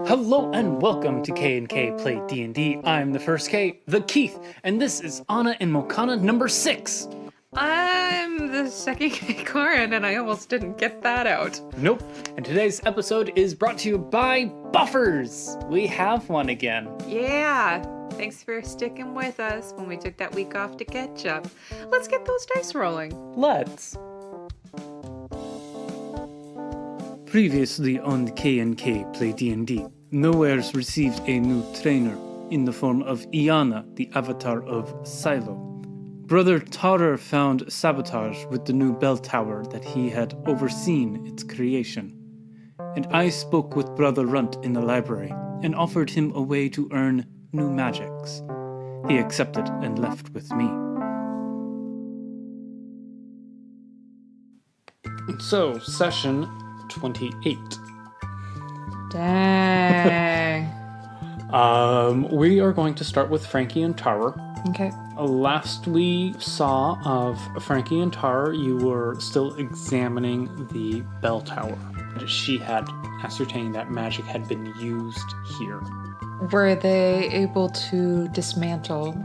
Hello and welcome to K&K Play D&D. I'm the first K, the Keith, and this is Anna and Mokana number 6. I'm the second K Corin, and I almost didn't get that out. Nope. And today's episode is brought to you by Buffers. We have one again. Yeah. Thanks for sticking with us when we took that week off to catch up. Let's get those dice rolling. Let's. Previously on K&K Play D&D, Nowhere's received a new trainer in the form of Iana, the avatar of Silo. Brother Tarur found sabotage with the new bell tower that he had overseen its creation. And I spoke with Brother Runt in the library and offered him a way to earn new magics. He accepted and left with me. So, session 28. Dang. We are going to start with Frankie and Tarur. Okay. Last we saw of Frankie and Tarur, you were still examining the bell tower. She had ascertained that magic had been used here. Were they able to dismantle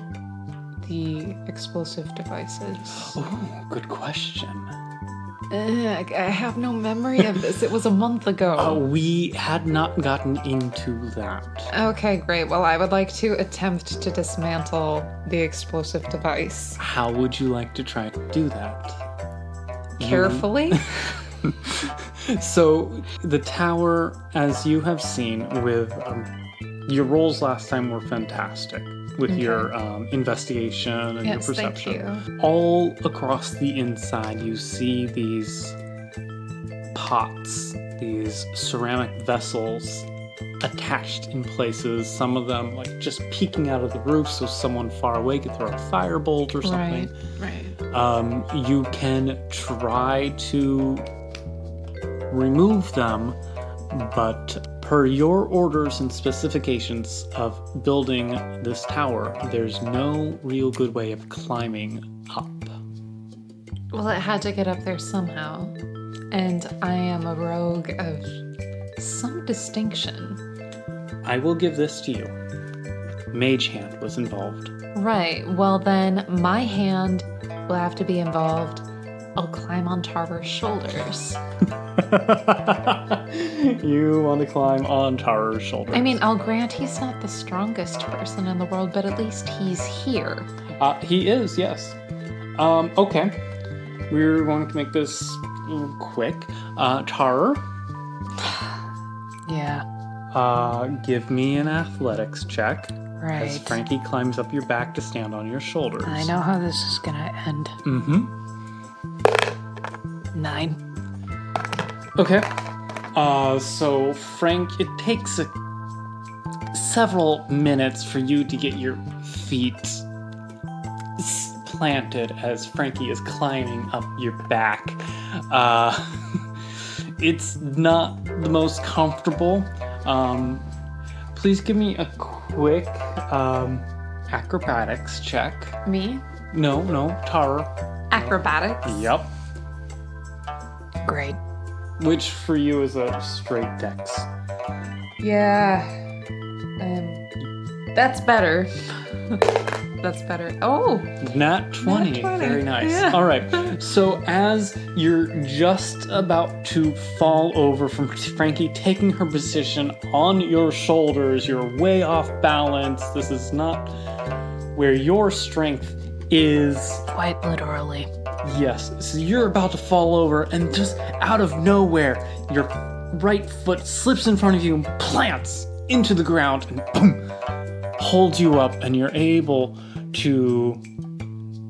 the explosive devices? Oh, good question. I have no memory of this. It was a month ago. We had not gotten into that. Okay, great. Well, I would like to attempt to dismantle the explosive device. How would you like to try to do that? Carefully? So, the tower, as you have seen with your rolls last time were fantastic with your investigation and your perception. Thank you. All across the inside, you see these pots, these ceramic vessels attached in places. Some of them like just peeking out of the roof so someone far away could throw a firebolt or something. Right. You can try to remove them, but per your orders and specifications of building this tower, there's no real good way of climbing up. Well, it had to get up there somehow. And I am a rogue of some distinction. I will give this to you. Mage hand was involved. Right. Well, then my hand will have to be involved. I'll climb on Tarver's shoulders. You want to climb on Tarur's shoulders. I mean, I'll grant he's not the strongest person in the world, but at least he's here. He is, yes. Okay. We're going to make this quick. Tarur. Yeah. Give me an athletics check. Right. As Frankie climbs up your back to stand on your shoulders. I know how this is gonna end. Mm-hmm. 9. Okay. So Frank, it takes several minutes for you to get your feet planted as Frankie is climbing up your back. It's not the most comfortable. Please give me a quick acrobatics check. Me? No, Tarur. Acrobatics? Yep. Great. Which for you is a straight dex. Yeah. That's better. That's better. Oh! Nat 20. Nat 20. Very nice. Yeah. All right. So as you're just about to fall over from Frankie taking her position on your shoulders, you're way off balance. This is not where your strength is. Quite literally. Yes. So you're about to fall over, and just out of nowhere, your right foot slips in front of you and plants into the ground and boom, holds you up, and you're able to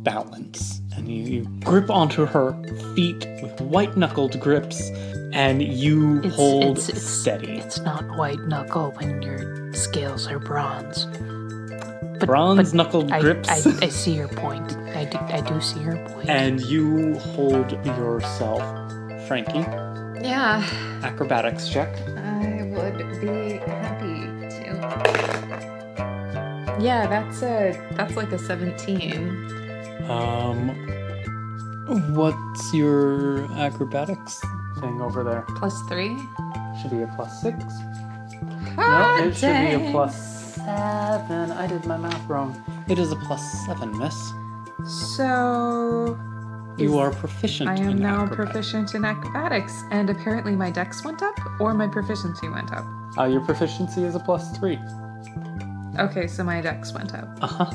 balance. And you grip onto her feet with white-knuckled grips, and you hold steady. It's not white knuckle when your scales are bronze. Bronze-knuckled grips. I see your point. I do see your point. And you hold yourself. Frankie, Yeah. acrobatics check. I would be happy to. Yeah, that's like a 17. What's your acrobatics thing over there? +3. Should be a +6. No, it should be a +7. I did my math wrong. It is a +7, miss. So You are proficient I am in now acrobatics. proficient in acrobatics, and apparently my dex went up, or my proficiency went up. Your proficiency is a +3. Okay, so my dex went up. Uh-huh.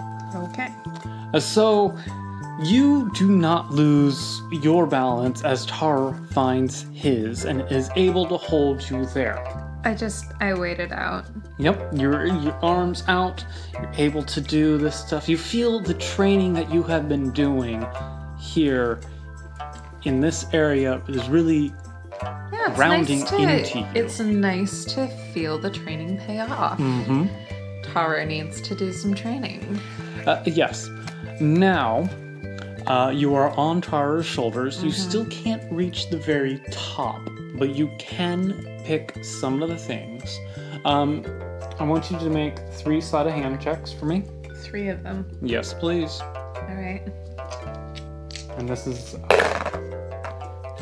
Okay. So you do not lose your balance as Tar finds his and is able to hold you there. I waited out. Yep, your arms out, you're able to do this stuff. You feel the training that you have been doing here in this area is really Yeah, it's rounding nice to, into you. It's nice to feel the training pay off. Mm-hmm. Tara needs to do some training. Yes. Now, you are on Tara's shoulders. You still can't reach the very top, but you can pick some of the things. I want you to make 3 sleight of hand checks for me. 3 of them. Yes, please. All right. And this is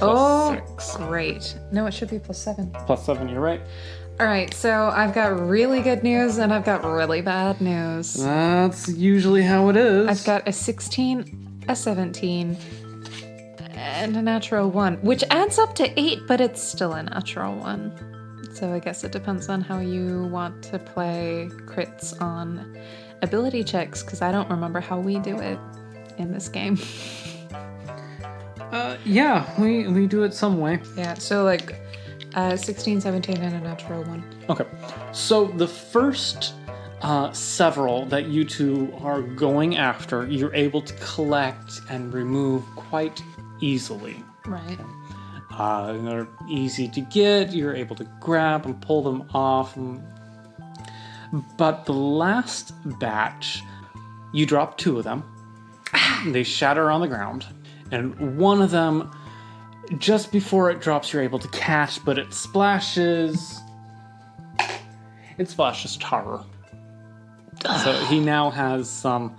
Oh, +6. great. No, it should be +7. +7, you're right. All right, so I've got really good news and I've got really bad news. That's usually how it is. I've got a 16, a 17, and a natural 1, which adds up to 8, but it's still a natural 1. So I guess it depends on how you want to play crits on ability checks, because I don't remember how we do it in this game. Yeah, we do it some way. Yeah, so like 16, 17, and a natural 1. Okay, so the first several that you two are going after, you're able to collect and remove quite easily. Right. They're easy to get, you're able to grab and pull them off. But the last batch, you drop 2 of them. They shatter on the ground. And one of them, just before it drops, you're able to catch, but it splashes... It splashes Tarur. So he now has a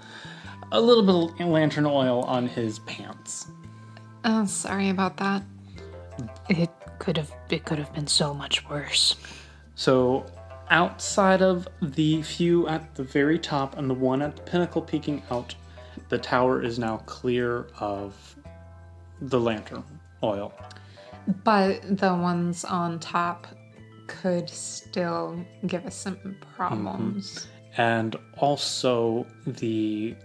little bit of lantern oil on his pants. Oh, sorry about that. It could have been so much worse. So outside of the few at the very top and the one at the pinnacle peeking out, the tower is now clear of the lantern oil. But the ones on top could still give us some problems. And also the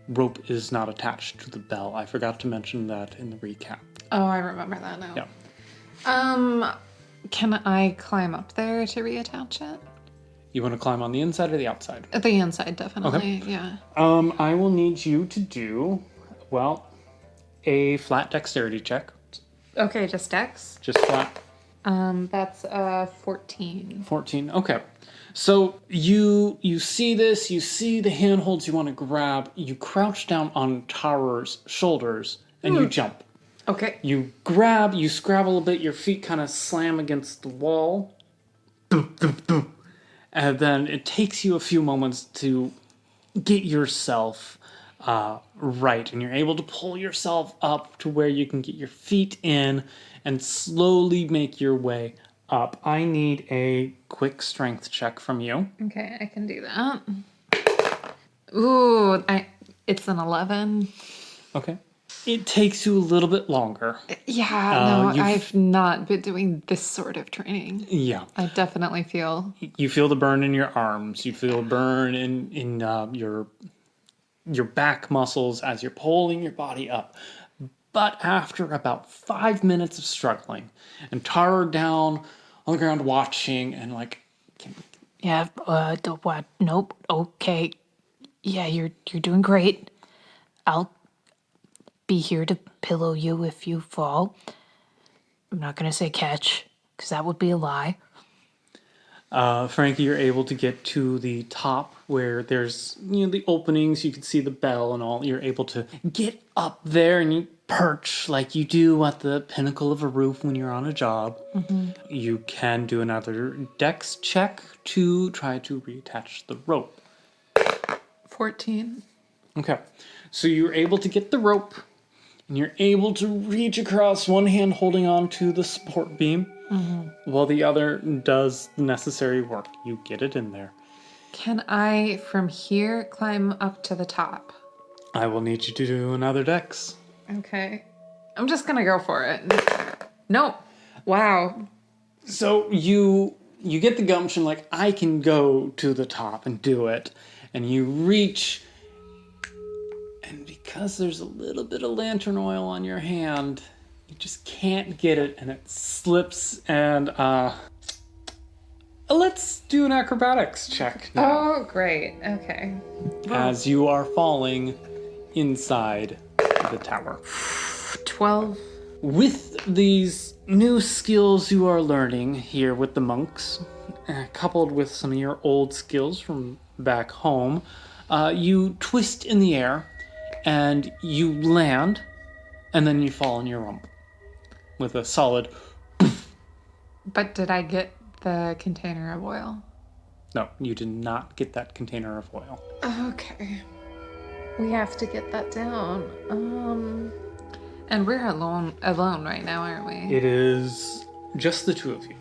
rope is not attached to the bell. I forgot to mention that in the recap. Oh, I remember that now. Yeah. Can I climb up there to reattach it? You want to climb on the inside or the outside? The inside, definitely. Yeah. I will need you to do, well, a flat dexterity check. Okay, just dex. Just flat. That's 14. 14. Okay. So you see this, you see the handholds you want to grab, you crouch down on Tarur's shoulders, and you jump. Okay. You grab, you scrabble a bit, your feet kind of slam against the wall. Boom, boom, boom. And then it takes you a few moments to get yourself right, and you're able to pull yourself up to where you can get your feet in and slowly make your way up. I need a quick strength check from you. Okay, I can do that. Ooh, it's an 11. Okay. It takes you a little bit longer. Yeah, no, I've not been doing this sort of training. Yeah. I definitely feel... You feel the burn in your arms. You feel a burn in your back muscles as you're pulling your body up. But after about 5 minutes of struggling, and Tarur down on the ground watching and like... Yeah, what? Nope, okay. Yeah, you're doing great. I'll be here to pillow you if you fall. I'm not gonna say catch, because that would be a lie. Frankie, you're able to get to the top where there's, the openings, you can see the bell and all. You're able to get up there and you perch like you do at the pinnacle of a roof when you're on a job. Mm-hmm. You can do another dex check to try to reattach the rope. 14. Okay, so you're able to get the rope and you're able to reach across, one hand holding on to the support beam. while the other does the necessary work. You get it in there. Can I, from here, climb up to the top? I will need you to do another dex. Okay. I'm just gonna go for it. Nope. Wow. So you get the gumption, like, I can go to the top and do it. And you reach, and because there's a little bit of lantern oil on your hand, you just can't get it, and it slips, and let's do an acrobatics check now. Oh, great. Okay. As you are falling inside the tower. 12. With these new skills you are learning here with the monks, coupled with some of your old skills from back home, you twist in the air and you land, and then you fall in your rump with a solid. But did I get the container of oil? No, you did not get that container of oil. Okay. We have to get that down. And we're alone right now, aren't we? It is just the two of you.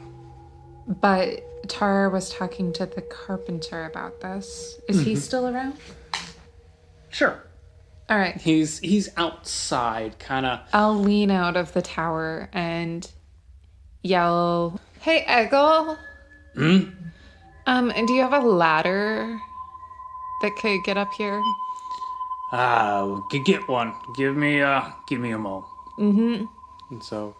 But Tara was talking to the carpenter about this. Is he still around? Sure. All right. He's outside, kind of. I'll lean out of the tower and yell, "Hey, Eggle. Do you have a ladder that could get up here?" We could get one. Give me a mo. And so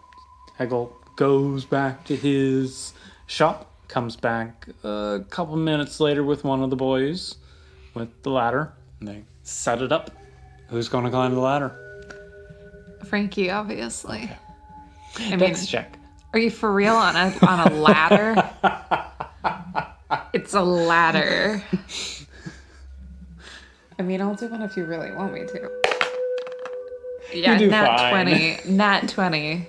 Hegel goes back to his shop, comes back a couple minutes later with one of the boys with the ladder, and they set it up. Who's going to climb the ladder? Frankie, obviously. I mean, Dex check. are you for real on a ladder? It's a ladder. I mean, I'll do one if you really want me to. Yeah, You do nat fine. 20. Nat 20.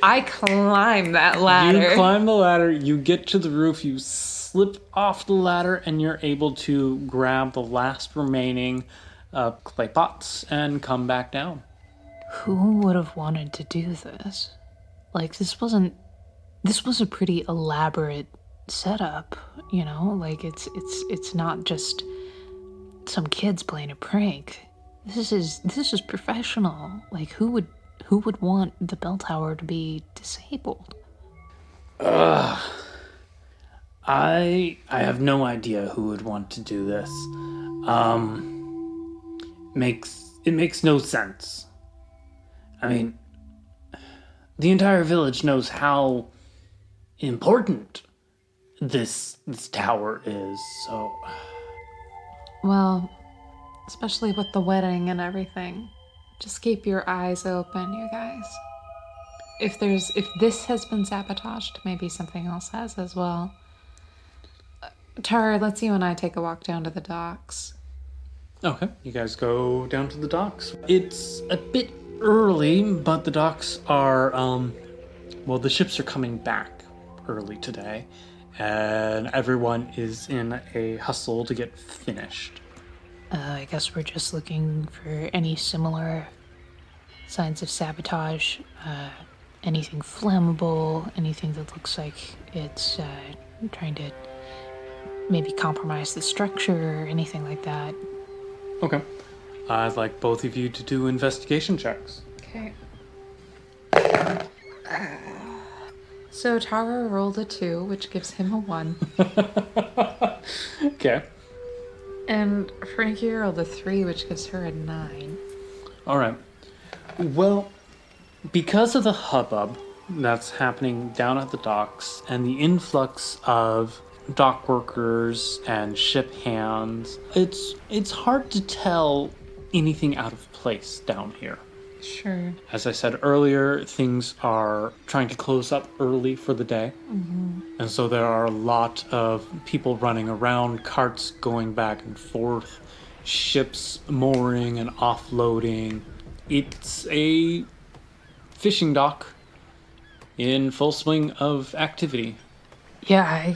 I climb that ladder. You climb the ladder, you get to the roof, you slip off the ladder, and you're able to grab the last remaining clay pots and come back down. Who would have wanted to do this? Like, this was a pretty elaborate setup, you know? Like, it's not just some kids playing a prank. This is professional. Like, who would want the bell tower to be disabled? I have no idea who would want to do this. It makes no sense. I mean, the entire village knows how important this tower is, so Well, especially with the wedding and everything. Just keep your eyes open, you guys. If this has been sabotaged, maybe something else has as well. Tara, let's you and I take a walk down to the docks. okay. You guys go down to the docks. It's a bit early, but the docks are the ships are coming back early today, and everyone is in a hustle to get finished. I guess we're just looking for any similar signs of sabotage, anything flammable, anything that looks like it's trying to maybe compromise the structure or anything like that. Okay. I'd like both of you to do investigation checks. Okay. So Tara rolled a 2, which gives him a 1. Okay. And Frankie rolled a 3, which gives her a 9. All right. Well, because of the hubbub that's happening down at the docks and the influx of dock workers and ship hands, it's hard to tell anything out of place down here. Sure. As I said earlier, things are trying to close up early for the day. And so there are a lot of people running around, carts going back and forth, ships mooring and offloading. It's a fishing dock in full swing of activity. Yeah,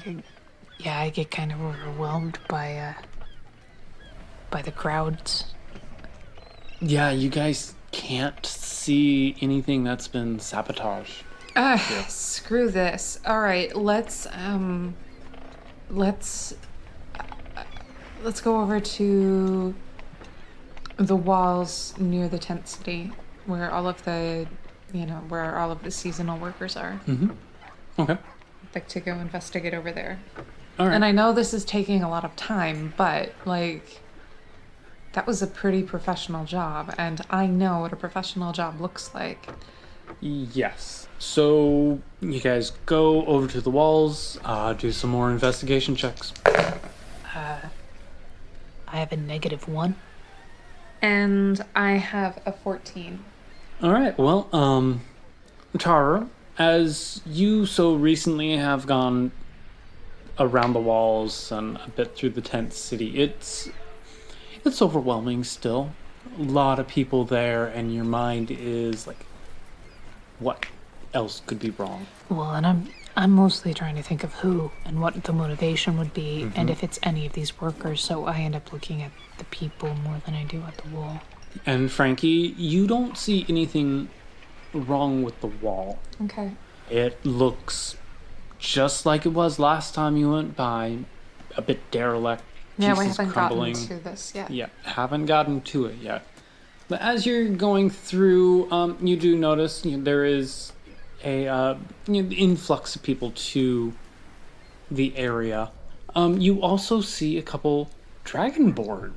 I get kind of overwhelmed by the crowds. Yeah, you guys can't see anything that's been sabotaged. Screw this. All right, let's go over to the walls near the tent city, where all of the seasonal workers are. Okay. I'd like to go investigate over there. All right. And I know this is taking a lot of time, but like, that was a pretty professional job, and I know what a professional job looks like. Yes. So you guys go over to the walls, do some more investigation checks. I have a -1. And I have a 14. All right. Well, Tarur, as you so recently have gone around the walls and a bit through the tent city, it's overwhelming still. A lot of people there, and your mind is like, what else could be wrong? Well, and I'm mostly trying to think of who and what the motivation would be, and if it's any of these workers. So I end up looking at the people more than I do at the wall. And Frankie, you don't see anything wrong with the wall. Okay. It looks just like it was last time you went by, a bit derelict. Yeah, we pieces haven't crumbling. gotten to this yet. Yeah, haven't gotten to it yet. But as you're going through, you do notice there is a influx of people to the area. You also see a couple dragonborn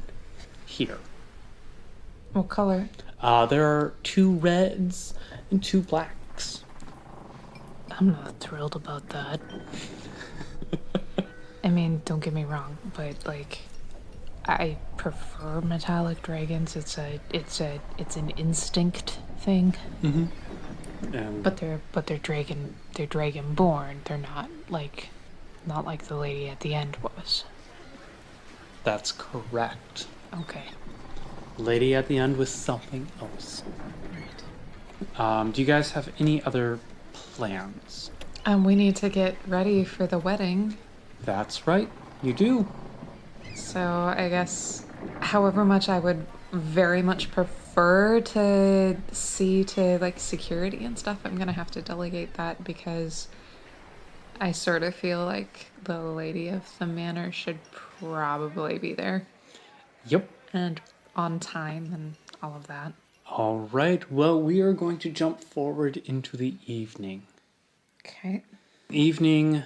here. What color? There are 2 reds and 2 blacks. I'm not thrilled about that. I mean, don't get me wrong, but like, I prefer metallic dragons. It's an instinct thing. And But they're dragonborn. They're not like the lady at the end was. that's correct. Okay. Lady at the end was something else. Right. Do you guys have any other plans? We need to get ready for the wedding. That's right, you do. So I guess, however much I would very much prefer to see to like security and stuff, I'm gonna have to delegate that because I sort of feel like the lady of the manor should probably be there Yep. and on time and all of that. All right, well, we are going to jump forward into the evening. Okay. Evening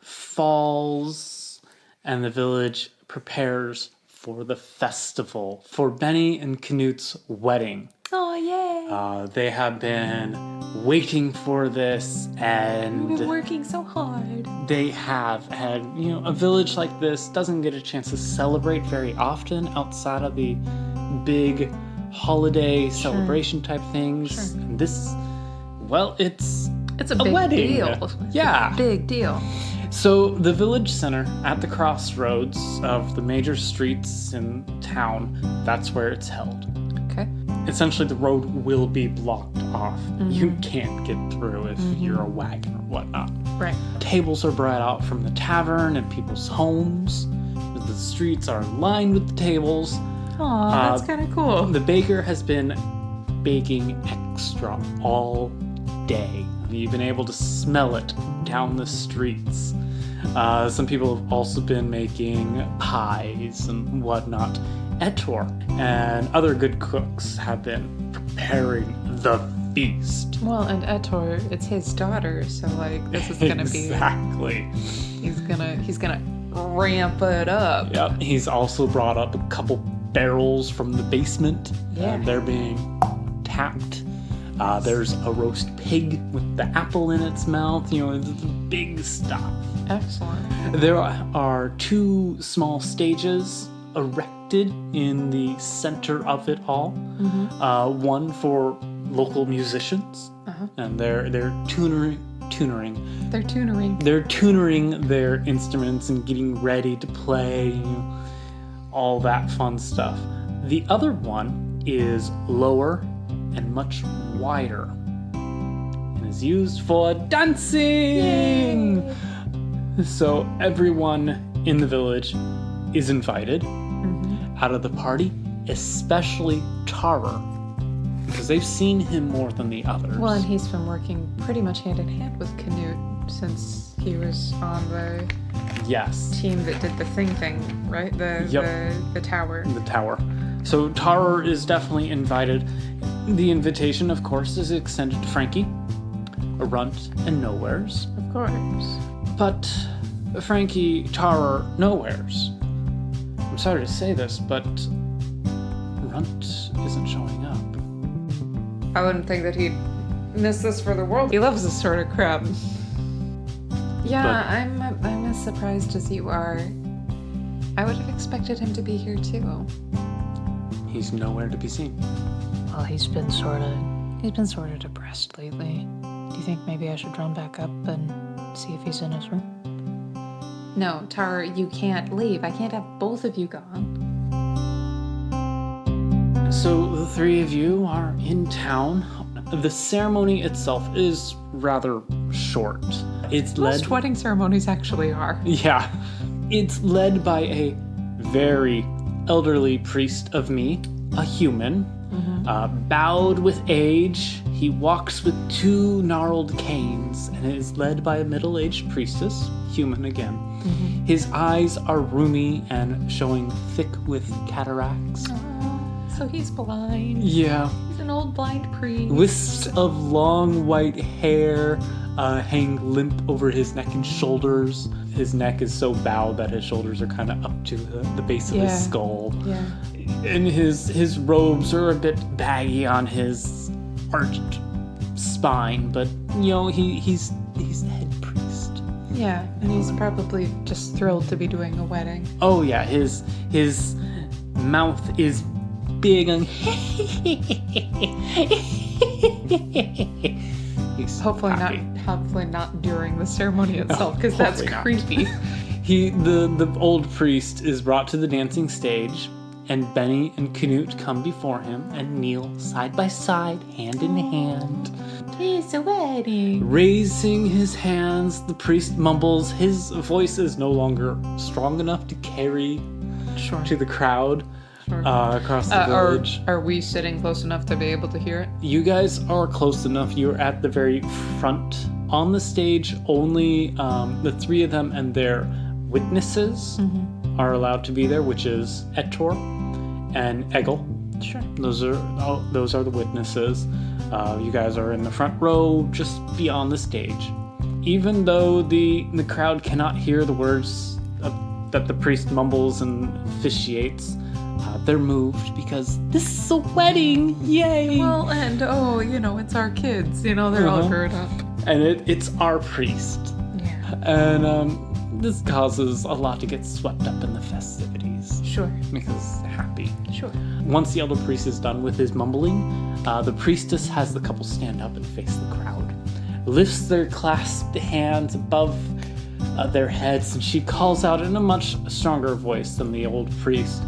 falls, and the village prepares for the festival, for Benny and Knut's wedding. Oh, yay! They have been waiting for this, and We've been working so hard. they have had, a village like this doesn't get a chance to celebrate very often outside of the big holiday celebration type things. Sure. And this, well, it's a big wedding. deal. Yeah. It's a big deal. So the village center at the crossroads of the major streets in town, that's where it's held. Okay. Essentially, the road will be blocked off. You can't get through if you're a wagon or whatnot. Right. Tables are brought out from the tavern and people's homes. The streets are lined with the tables. Oh, that's kind of cool. The baker has been baking extra all day. You've been able to smell it down the streets. Some people have also been making pies and whatnot. Etor and other good cooks have been preparing the feast. Well, and Etor, it's his daughter, so like this is gonna Exactly. he's gonna ramp it up. Yep. He's also brought up a couple barrels from the basement. Yeah. And they're being tapped. There's a roast pig with the apple in its mouth. It's big stuff. Excellent. There are 2 small stages erected in the center of it all. One for local musicians, and they're tuning. They're tunering. They're tuning their instruments and getting ready to play, all that fun stuff. The other one is lower and much wider and is used for dancing. Yay. So everyone in the village is invited out of the party, especially Tarur, because because they've seen him more than the others. Well, and he's been working pretty much hand in hand with Canute since he was on the team that did the thing, right? The tower. The tower. So Tarur is definitely invited. The invitation, of course, is extended to Frankie, a runt, and Nowheres. Of course. But Frankie, Tarur, Nowheres. I'm sorry to say this, but Runt isn't showing up. I wouldn't think that he'd miss this for the world. He loves this sort of crap. Yeah, I'm as surprised as you are. I would have expected him to be here too. He's nowhere to be seen. Well, he's been sort of depressed lately. Do you think maybe I should run back up and see if he's in his room? No, Tarur, you can't leave. I can't have both of you gone. So the three of you are in town. The ceremony itself is rather short. It's led... Most wedding ceremonies actually are. Yeah. It's led by a very elderly priest of me, a human, bowed with age. He walks with 2 gnarled canes and is led by a middle-aged priestess, human again. His eyes are rheumy and showing thick with cataracts. So he's blind. Yeah. He's an old blind priest. Wisps of long white hair hang limp over his neck and shoulders. His neck is so bowed that his shoulders are kind of up to the base of his skull. Yeah. And his robes are a bit baggy on his arched spine, but you know he's the head priest. Yeah, and he's probably just thrilled to be doing a wedding. Oh yeah, his mouth is big and he's hopefully happy. not during the ceremony itself, because that's creepy. The old priest is brought to the dancing stage, and Benny and Canute come before him and kneel side by side, hand in hand. It's a wedding. Raising his hands, the priest mumbles. His voice is no longer strong enough to carry to the crowd across the village. Are we sitting close enough to be able to hear it? You guys are close enough. You're at the very front. On the stage, only the 3 of them and their witnesses are allowed to be there, which is Etor and Eggle. Sure. Those are the witnesses. You guys are in the front row, just beyond the stage. Even though the crowd cannot hear the words that the priest mumbles and officiates, they're moved because this is a wedding! Yay! Well, and it's our kids. They're all grown up. And it's our priest. Yeah. And this causes a lot to get swept up in the festivities. Sure. Because they're happy. Sure. Once the elder priest is done with his mumbling, the priestess has the couple stand up and face the crowd. Lifts their clasped hands above their heads, and she calls out in a much stronger voice than the old priest.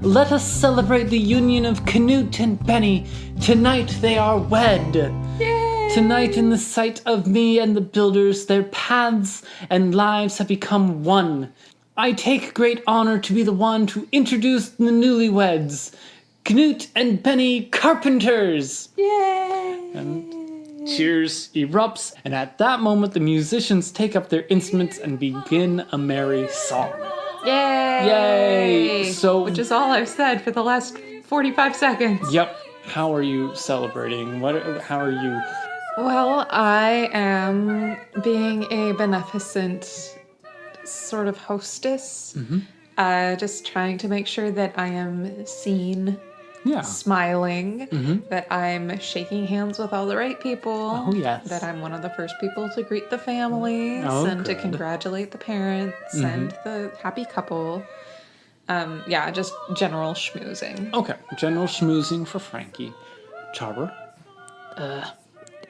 Let us celebrate the union of Canute and Benny. Tonight they are wed. Yay! Tonight, in the sight of me and the builders, their paths and lives have become one. I take great honor to be the one to introduce the newlyweds, Canute and Benny Carpenters. Yay! And cheers erupts, and at that moment, the musicians take up their instruments and begin a merry song. Yay! Yay! So, which is all I've said for the last 45 seconds. Yep. How are you celebrating? How are you? Well, I am being a beneficent sort of hostess. Just trying to make sure that I am seen, smiling, that I'm shaking hands with all the right people. Oh, yes. That I'm one of the first people to greet the families and to congratulate the parents and the happy couple. Just general schmoozing. Okay, general schmoozing for Frankie. Tarur?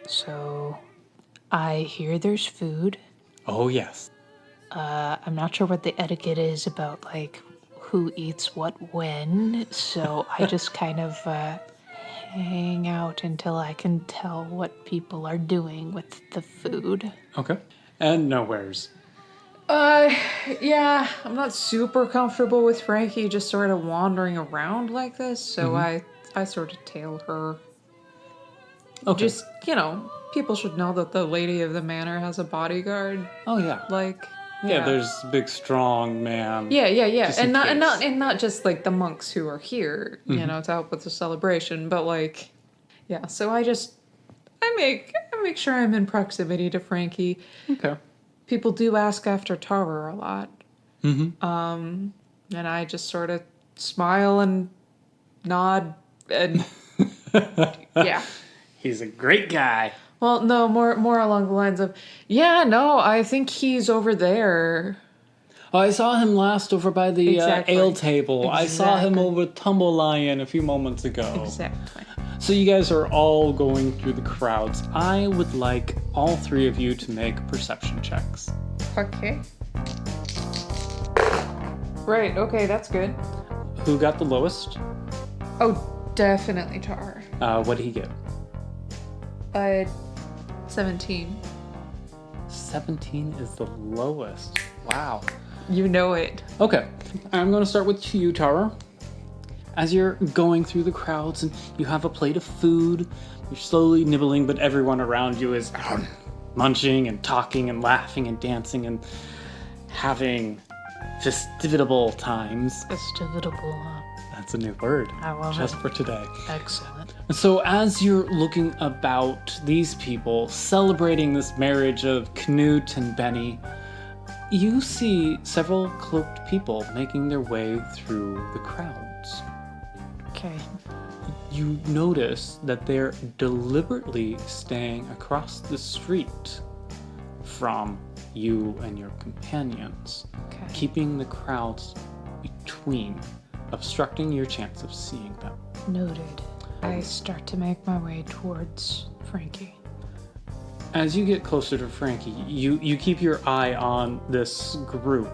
So I hear there's food. Oh, yes. I'm not sure what the etiquette is about, like, who eats what when, so I just kind of hang out until I can tell what people are doing with the food. Okay. And Nowheres. I'm not super comfortable with Frankie just sort of wandering around like this, so I sort of tail her Okay. Just, people should know that the lady of the manor has a bodyguard. Oh yeah. Like, Yeah, there's a big strong man. Yeah. Just in And case. not just like the monks who are here, to help with the celebration, but like, yeah. So I make sure I'm in proximity to Frankie. Okay. People do ask after Tarur a lot. Mm-hmm. And I just sort of smile and nod and yeah. He's a great guy. Well, no, more along the lines of, yeah, no, I think he's over there. Oh, I saw him last over by the Exactly. ale table. I saw him Exactly. over with Tumble Lion a few moments ago. Exactly. So you guys are all going through the crowds. I would like all three of you to make perception checks. Okay. Right, okay, that's good. Who got the lowest? Oh, definitely Tar. What did he get? 17. 17 is the lowest. Wow. You know it. Okay, I'm going to start with you, Tara. As you're going through the crowds and you have a plate of food, you're slowly nibbling, but everyone around you is munching and talking and laughing and dancing and having festivitable times. Festivitable, huh? That's a new word. I love just it. for today. Excellent. So as you're looking about these people celebrating this marriage of Knut and Benny, you see several cloaked people making their way through the crowds. Okay. You notice that they're deliberately staying across the street from you and your companions, Okay. keeping the crowds between, obstructing your chance of seeing them. Noted. I start to make my way towards Frankie. As you get closer to Frankie, you keep your eye on this group,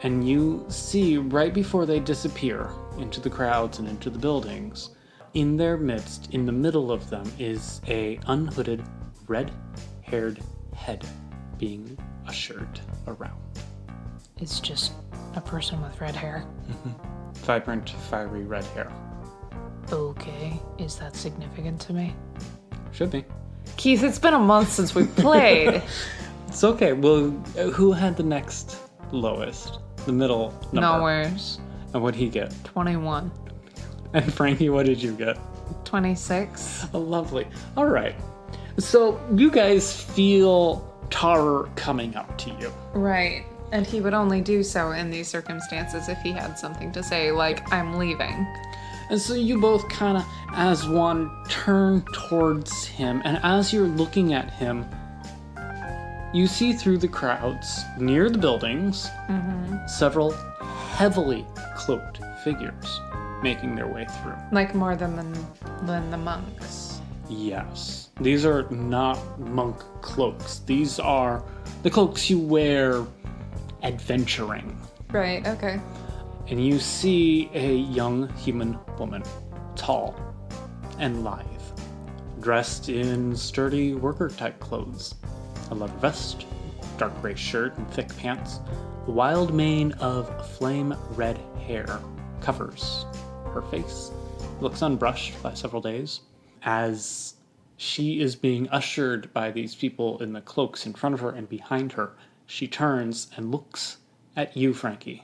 and you see right before they disappear into the crowds and into the buildings, in their midst, in the middle of them, is a unhooded, red-haired head being ushered around. It's just a person with red hair. Vibrant, fiery red hair. Okay. Is that significant to me? Should be. Keith, it's been a month since we played. It's okay. Well, who had the next lowest? The middle number. Nowheres. And what'd he get? 21. And Frankie, what did you get? 26. Oh, lovely. All right. So you guys feel Tarur coming up to you. Right. And he would only do so in these circumstances if he had something to say, like, I'm leaving. And so you both kind of, as one, turn towards him. And as you're looking at him, you see through the crowds near the buildings several heavily cloaked figures making their way through. Like more than the monks. Yes. These are not monk cloaks. These are the cloaks you wear adventuring. Right, okay. And you see a young human woman, tall and lithe, dressed in sturdy worker-type clothes, a leather vest, dark gray shirt, and thick pants. A wild mane of flame red hair covers her face. It looks unbrushed by several days. As she is being ushered by these people in the cloaks in front of her and behind her, she turns and looks at you, Frankie.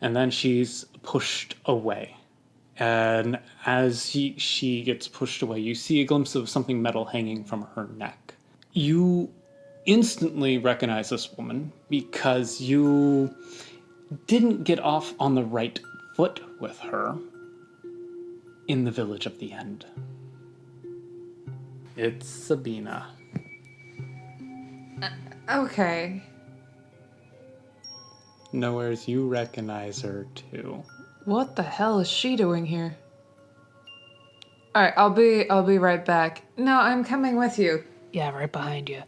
And then she's pushed away. And as she gets pushed away, you see a glimpse of something metal hanging from her neck. You instantly recognize this woman because you didn't get off on the right foot with her in the village of the end. It's Sabina. Okay. Nowheres, you recognize her too. What the hell is she doing here? Alright, I'll be right back. No, I'm coming with you. Yeah, right behind you.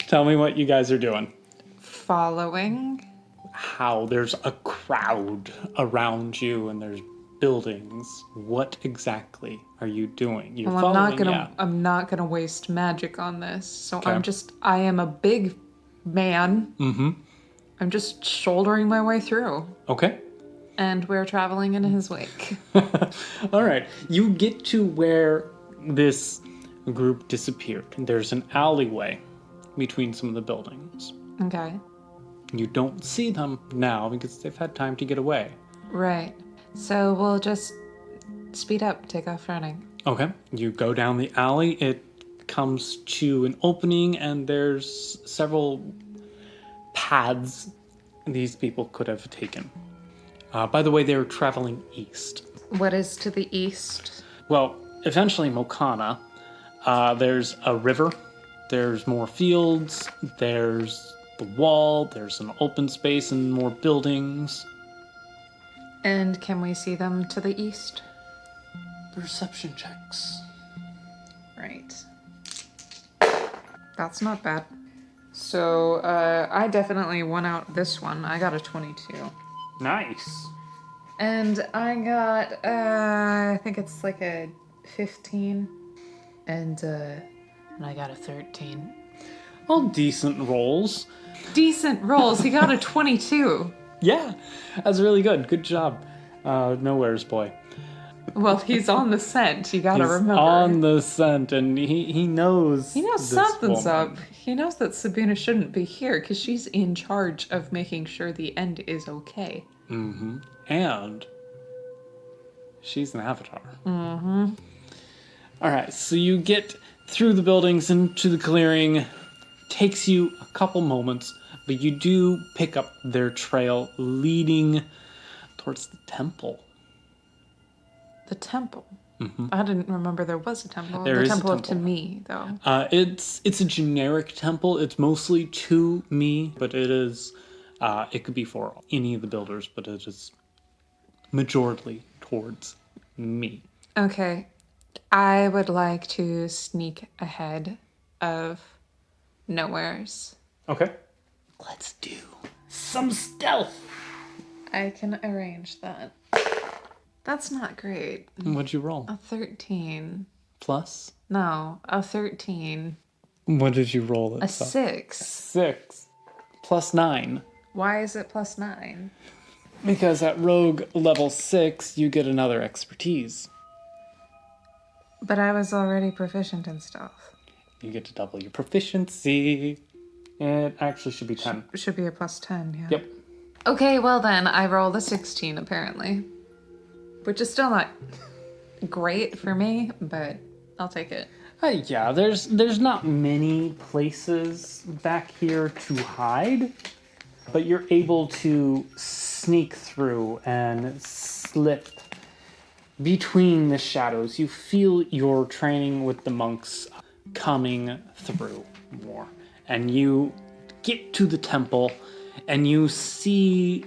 Tell me what you guys are doing. Following? How there's a crowd around you and there's buildings. What exactly are you doing? You're Well, following, I'm not gonna waste magic on this. So Okay. I am a big man. Mm-hmm. I'm just shouldering my way through. Okay. and we're traveling in his wake. All right. You get to where this group disappeared. There's an alleyway between some of the buildings. Okay. You don't see them now because they've had time to get away. Right. So we'll just speed up, take off running. Okay. You go down the alley. It comes to an opening, and there's several paths these people could have taken. By the way, they were traveling east. What is to the east? Well, eventually Mokana, there's a river, there's more fields, there's the wall, there's an open space and more buildings. And can we see them to the east? Perception checks. Right. That's not bad. So, I definitely won out this one. I got a 22. Nice. And I got, I think it's like a 15. And I got a 13. All decent rolls. decent rolls. He got a 22. Yeah, that's really good. Good job. Nowhere's boy. Well, he's on the scent. You gotta He's remember. on the scent, and he knows. He knows this something's woman. up. He knows that Sabina shouldn't be here because she's in charge of making sure the end is okay. Mm-hmm. And she's an avatar. Mm-hmm. All right, so you get through the buildings into the clearing. Takes you a couple moments, but you do pick up their trail leading towards the temple. The temple. Mm-hmm. I didn't remember there was a temple. There the is a temple of temple. Tami, though. It's a generic temple. It's mostly to me, but it is. It could be for any of the builders, but it is majorly towards me. Okay. I would like to sneak ahead of Nowhere's. Okay. Let's do some stealth. I can arrange that. That's not great. What'd you roll? A 13. Plus? No, a 13. What did you roll? A 6. 6. Plus 9. Why is it plus 9? Because at rogue level 6, you get another expertise. But I was already proficient in stealth. You get to double your proficiency. It actually should be 10. It should be a plus 10, yeah. Yep. Okay, well then, I rolled a 16 apparently. Which is still not great for me, but I'll take it. Yeah, there's not many places back here to hide, but you're able to sneak through and slip between the shadows. You feel your training with the monks coming through more. And you get to the temple and you see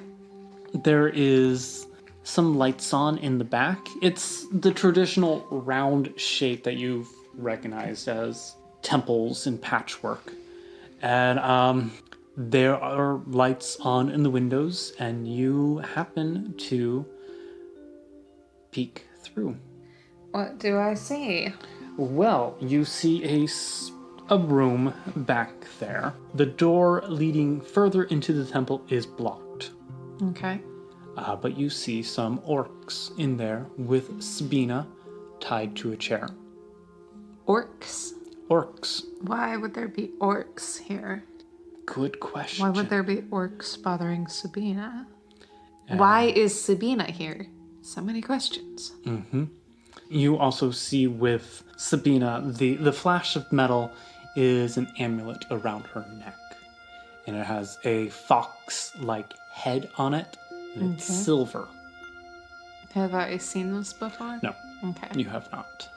there is some lights on in the back. It's the traditional round shape that you've recognized as temples in patchwork. And there are lights on in the windows, and you happen to peek through. What do I see? Well, you see a room back there. The door leading further into the temple is blocked. Okay. But you see some orcs in there with Sabina tied to a chair. Orcs? Orcs. Why would there be orcs here? Good question. Why would there be orcs bothering Sabina? Why is Sabina here? So many questions. You also see with Sabina, the flash of metal is an amulet around her neck. And it has a fox-like head on it. And it's silver. Have I seen this before? No, Okay. you have not.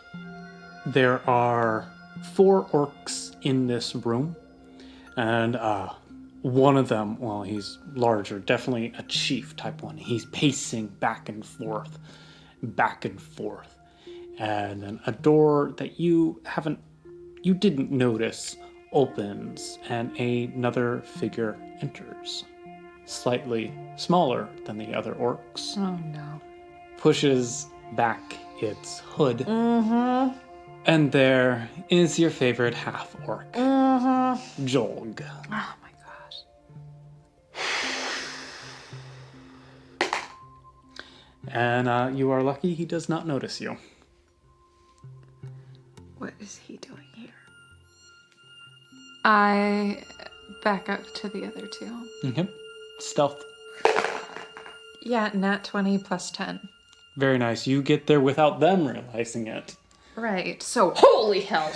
There are 4 orcs in this room. And one of them, well, he's larger, definitely a chief type one. He's pacing back and forth. And then a door that you didn't notice opens, and another figure enters. Slightly smaller than the other orcs. Oh no. Pushes back its hood. And there is your favorite half-orc. Jolg. Oh my gosh. And you are lucky he does not notice you. What is he doing here? I back up to the other two. Okay. Stealth. Yeah, nat 20 plus 10. Very nice. You get there without them realizing it. Right, so holy hell!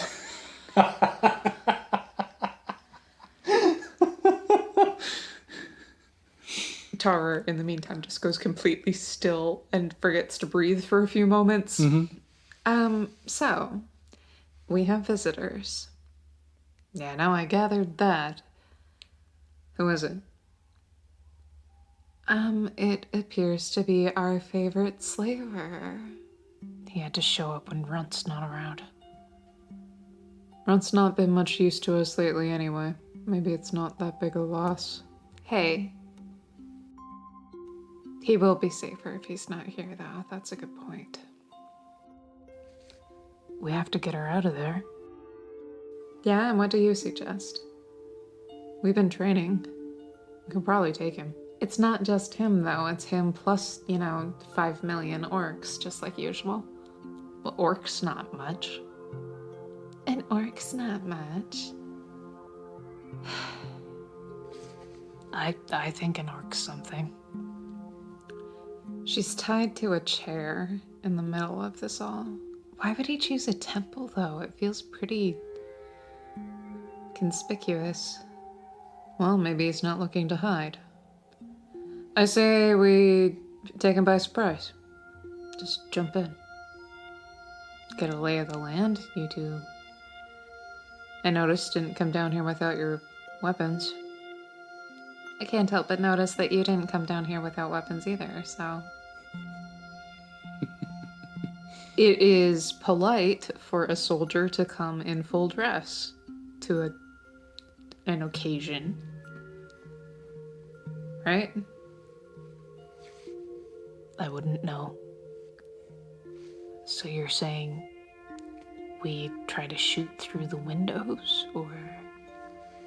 Tarur, in the meantime, just goes completely still and forgets to breathe for a few moments. So, we have visitors. Yeah, now I gathered that. Who is it? It appears to be our favorite slaver. He had to show up when Runt's not around. Runt's not been much use to us lately anyway. Maybe it's not that big a loss. Hey. He will be safer if he's not here, though. That's a good point. We have to get her out of there. Yeah, and what do you suggest? We've been training. We can probably take him. It's not just him, though. It's him plus, 5 million orcs, just like usual. Well, orcs not much. An orc's not much. I think an orc's something. She's tied to a chair in the middle of this all. Why would he choose a temple, though? It feels pretty conspicuous. Well, maybe he's not looking to hide. I say we take him by surprise. Just jump in. Get a lay of the land. You two, I noticed, didn't come down here without your weapons. I can't help but notice that you didn't come down here without weapons either, so... It is polite for a soldier to come in full dress to an occasion. Right? I wouldn't know. So you're saying we try to shoot through the windows, or...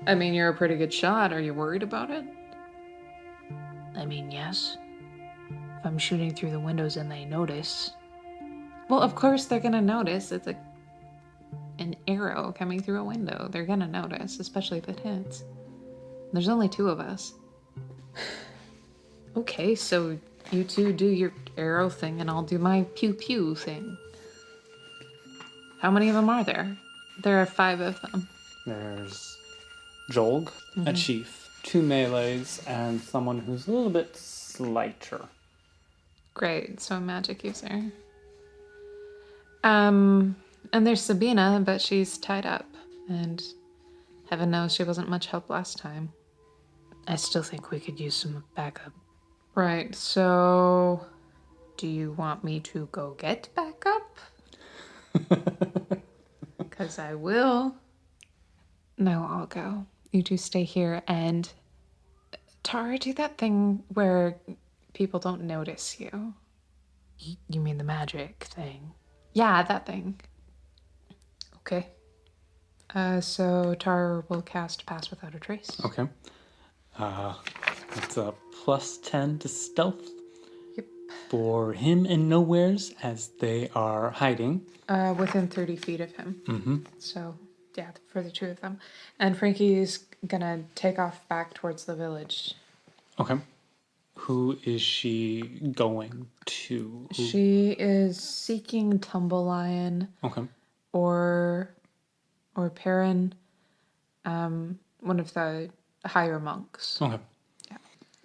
I mean, you're a pretty good shot. Are you worried about it? I mean, yes. If I'm shooting through the windows and they notice... Well, of course they're gonna notice. It's an arrow coming through a window. They're gonna notice, especially if it hits. There's only 2 of us. Okay, so you two do your arrow thing and I'll do my pew-pew thing. How many of them are there? There are 5 of them. There's Jolg, a chief, 2 melees, and someone who's a little bit slighter. Great, so a magic user. And there's Sabina, but she's tied up. And heaven knows she wasn't much help last time. I still think we could use some backup. Right, so do you want me to go get backup? Because I will. No, I'll go. You two stay here and... Tara, do that thing where people don't notice you. You mean the magic thing? Yeah, that thing. Okay. So Tara will cast Pass Without a Trace. Okay. It's a plus 10 to stealth. Yep. For him and Nowheres as they are hiding. Within 30 feet of him. Mm-hmm. So, yeah, for the 2 of them. And Frankie's gonna take off back towards the village. Okay. Who is she going to? She is seeking Tumblelion. Okay. Or Perrin, one of the higher monks. Okay.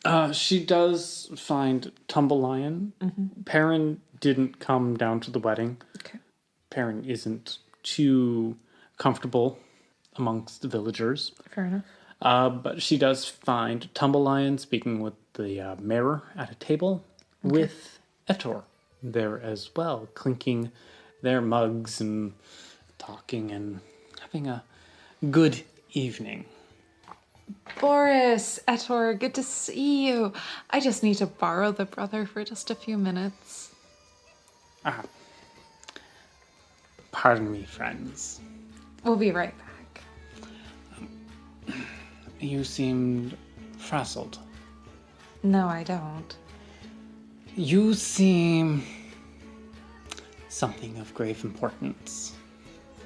Yeah. She does find Tumblelion. Mm-hmm. Perrin didn't come down to the wedding. Okay. Perrin isn't too comfortable amongst the villagers. Fair enough. But she does find Tumblelion speaking with the mayor at a table with Etor there as well, clinking their mugs and talking and having a good evening. Boris, Etor, good to see you. I just need to borrow the brother for just a few minutes. Pardon me, friends. We'll be right back. You seemed frazzled. No, I don't. You seem something of grave importance.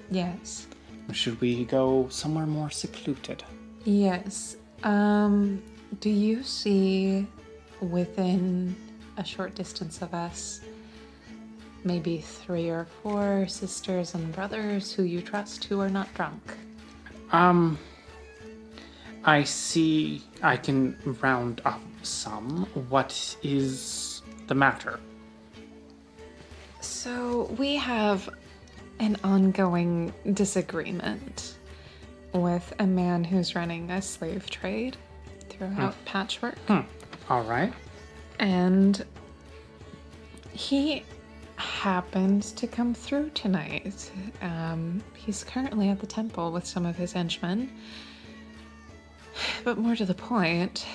Yes. Should we go somewhere more secluded? Yes. Do you see within a short distance of us maybe 3 or 4 sisters and brothers who you trust who are not drunk? I see I can round up some. What is the matter? So we have an ongoing disagreement with a man who's running a slave trade throughout Patchwork. All right. And he happened to come through tonight. He's currently at the temple with some of his henchmen. But more to the point,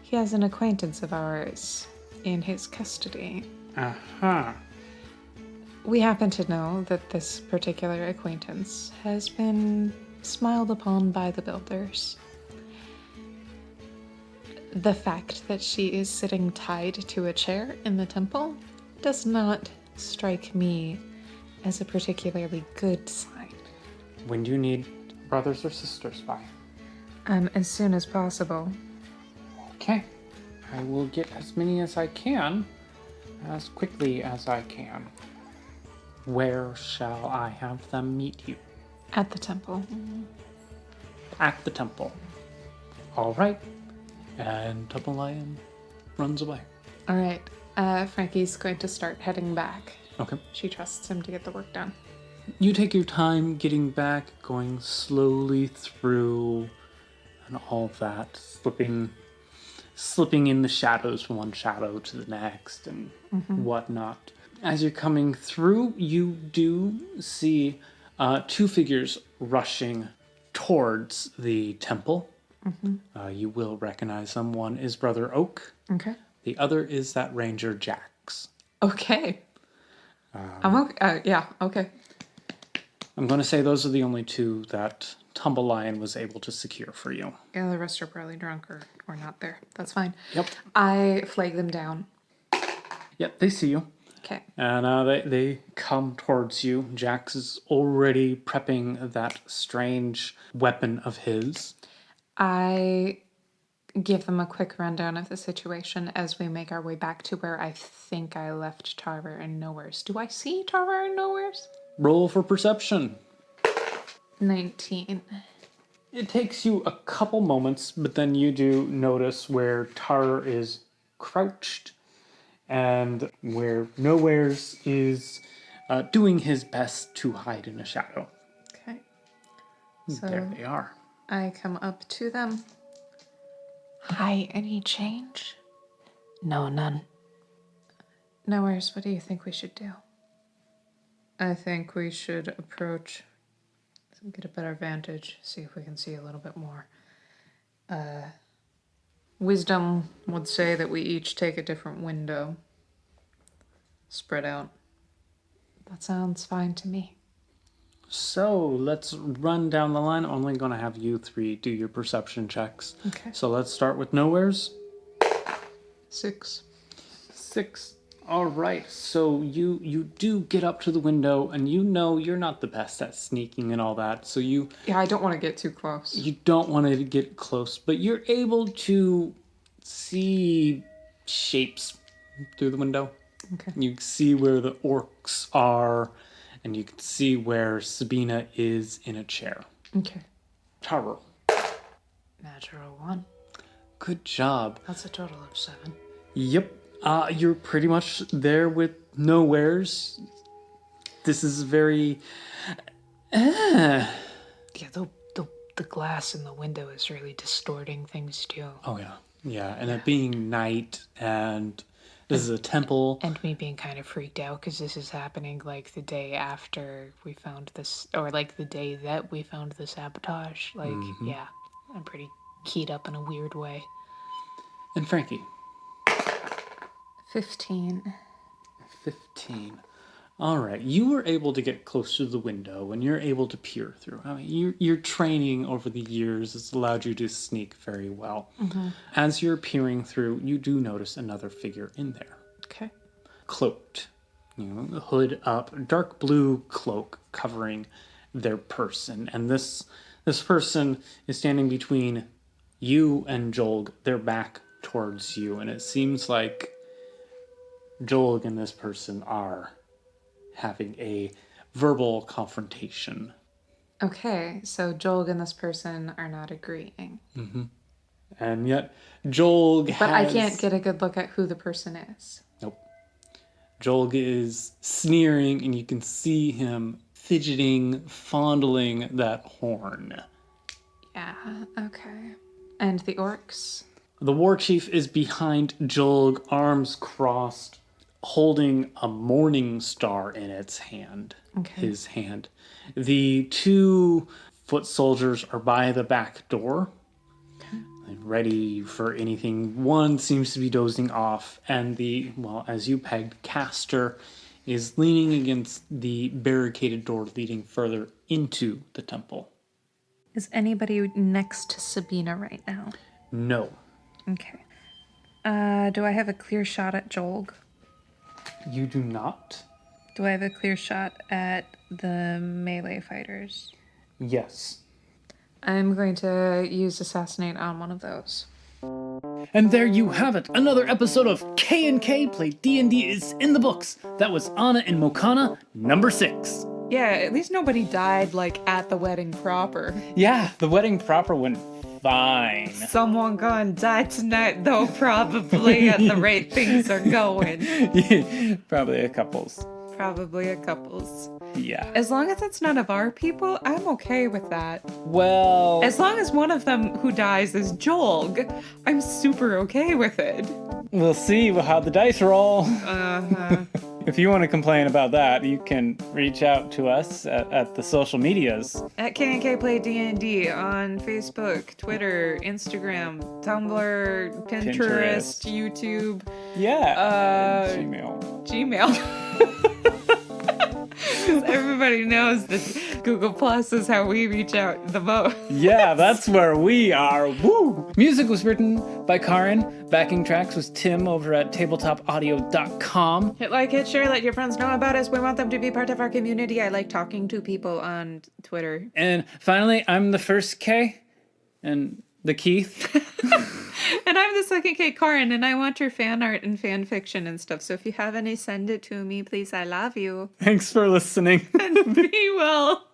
he has an acquaintance of ours in his custody. Uh-huh. We happen to know that this particular acquaintance has been smiled upon by the builders. The fact that she is sitting tied to a chair in the temple does not strike me as a particularly good sign. When do you need brothers or sisters by? As soon as possible. Okay. I will get as many as I can, as quickly as I can. Where shall I have them meet you? At the temple. At the temple. All right. And Double Lion runs away. All right. Frankie's going to start heading back. Okay. She trusts him to get the work done. You take your time getting back, going slowly through and all that, slipping in the shadows from one shadow to the next and whatnot. As you're coming through, you do see 2 figures rushing towards the temple. You will recognize them. One is Brother Oak. Okay. The other is that Ranger Jax. Okay. I'm okay. Yeah, okay. I'm going to say those are the only 2 that Tumble Lion was able to secure for you. Yeah, the rest are probably drunk or not there. That's fine. Yep. I flag them down. Yep, they see you. Okay. And they come towards you. Jax is already prepping that strange weapon of his. I give them a quick rundown of the situation as we make our way back to where I think I left Tarver and Nowheres. Do I see Tarver and Nowheres? Roll for perception. 19. It takes you a couple moments, but then you do notice where Tarur is crouched and where Nowheres is doing his best to hide in a shadow. Okay. So There they are. I come up to them. Hi, any change? No, none. Nowheres, what do you think we should do? I think we should approach, get a better vantage, see if we can see a little bit more. Wisdom would say that we each take a different window. Spread out. That sounds fine to me. So let's run down the line. I'm only going to have you 3 do your perception checks. Okay. So let's start with Nowheres. 6. 6. All right. So you do get up to the window, and you know you're not the best at sneaking and all that. So you Yeah, I don't want to get too close. you don't want to get close, but you're able to see shapes through the window. Okay. You can see where the orcs are, and you can see where Sabina is in a chair. Okay. Tarur. Natural 1. Good job. That's a total of 7. Yep. You're pretty much there with Nowheres. This is very... Yeah, the glass in the window is really distorting things too. Oh, yeah. Yeah, and it being night, and this is a temple. And me being kind of freaked out because this is happening like the day after we found this, or like the day that we found the sabotage. Like, yeah, I'm pretty keyed up in a weird way. And Frankie. 15. 15. All right, you were able to get close to the window and you're able to peer through. I mean, your training over the years has allowed you to sneak very well. As you're peering through, you do notice another figure in there, Okay. cloaked, hood up, dark blue cloak covering their person, and this person is standing between you and Jolg. Their back towards you, and it seems like Jolg and this person are having a verbal confrontation. Okay, so Jolg and this person are not agreeing. And yet, Jolg But I can't get a good look at who the person is. Nope. Jolg is sneering, and you can see him fidgeting, fondling that horn. Yeah, okay. And the orcs? The war chief is behind Jolg, arms crossed, holding a morning star in its hand. Okay. His hand. The 2 foot soldiers are by the back door, ready for anything. One seems to be dozing off, and as you pegged, Castor is leaning against the barricaded door leading further into the temple. Is anybody next to Sabina right now? No. Okay. Do I have a clear shot at Jolg? You do not? Do I have a clear shot at the melee fighters? Yes. I'm going to use Assassinate on one of those. And there you have it. Another episode of K&K Play D&D is in the books. That was Anna and Mokana, number 6. Yeah, at least nobody died, at the wedding proper. Yeah, the wedding proper went fine. Someone gonna die tonight, though, probably, at the rate things are going. Probably a couple's. Probably a couple's. Yeah. As long as it's none of our people, I'm okay with that. Well... As long as one of them who dies is Jolg, I'm super okay with it. We'll see how the dice roll. Uh-huh. If you want to complain about that, you can reach out to us at the social medias. At K&K Play D&D on Facebook, Twitter, Instagram, Tumblr, Pinterest. YouTube. Yeah. Gmail. Because everybody knows that Google Plus is how we reach out the most. Yeah, that's where we are. Woo! Music was written by Karin. Backing tracks was Tim over at tabletopaudio.com. Hit like, hit share, let your friends know about us. We want them to be part of our community. I like talking to people on Twitter. And finally, I'm the first K and the Keith. And I'm the second K, Karin, and I want your fan art and fan fiction and stuff. So if you have any, send it to me, please. I love you. Thanks for listening. And be well.